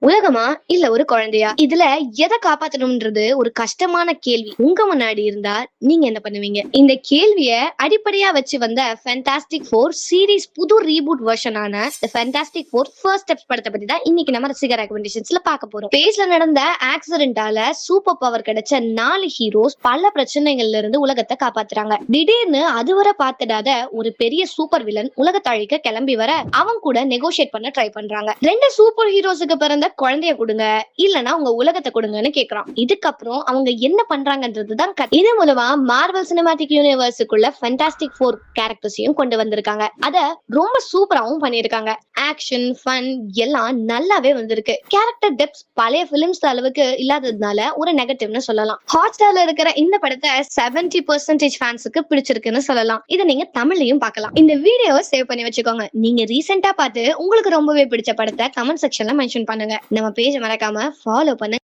உலகமா இல்ல ஒரு குழந்தையா? இதுல எதை காப்பாத்தணும்ன்றது ஒரு கஷ்டமான கேள்வி. உங்க முன்னாடி இருந்தா நீங்க என்ன பண்ணுவீங்க? இந்த கேள்விய அடிப்படையா வச்சு வந்த ஃபேண்டாஸ்டிக் ஃபோர் சீரிஸ் புது ரீபூட் வெர்ஷனான தி ஃபேண்டாஸ்டிக் ஃபோர் ஃபர்ஸ்ட் ஸ்டெப்ஸ் படத்தை பத்தி தான் இன்னைக்கு நம்ம ரசிகர் ரெக்கமெண்டேஷன்ஸ்ல பார்க்க போறோம். பேஸ்ல நடந்த ஆக்சிடென்டால சூப்பர் பவர் கிடைச்ச 4 ஹீரோஸ் பல பிரச்சனைகள்ல இருந்து உலகத்தை காப்பாத்துறாங்க. திடீர்னு அதுவரை பார்த்திடாத ஒரு பெரிய சூப்பர் வில்லன் உலகத்தை அழிக்க கிளம்பி வர அவங்க கூட நெகோஷியேட் பண்ண ட்ரை பண்றாங்க. 2 சூப்பர் ஹீரோஸுக்கு பிறந்த குழந்தைய கொடுங்க, இல்லனா உங்க உலகத்தை கொடுங்கன்னு கேக்குறான். இதுக்கப்புறம் அவங்க என்ன பண்றாங்கன்றதுதான் கதை. இது மூலமா மார்வல் சினிமாட்டிக் யூனிவர்ஸுக்குள்ள ஃபேண்டாஸ்டிக் ஃபோர் கேரக்டர்ஸையும் கொண்டு வந்திருக்காங்க. அத ரொம்ப சூப்பராவும் பண்ணிருக்காங்க. ஆக்ஷன், ஃபன் எல்லாம் நல்லாவே வந்திருக்கு. கேரக்டர் டெப்த் பழைய பிலிம்ஸ் அளவுக்கு இல்லாததுனால ஒரு நெகட்டிவ்னு சொல்லலாம். ஹாட்ஸ்டார்ல இருக்கிற இந்த படத்தை 70% ஃபேன்ஸுக்கு பிடிச்சிருக்குன்னு சொல்லலாம். இதை நீங்க தமிழ்லயும் பார்க்கலாம். இந்த வீடியோவை சேவ் பண்ணி வச்சுக்கோங்க. நீங்க ரீசெண்டா பார்த்து உங்களுக்கு ரொம்பவே பிடிச்ச படத்தை கமெண்ட் செக்ஷன்ல மென்ஷன் பண்ணுங்க. நம்ம பேஜ் மறக்காம ஃபாலோ பண்ணுங்க.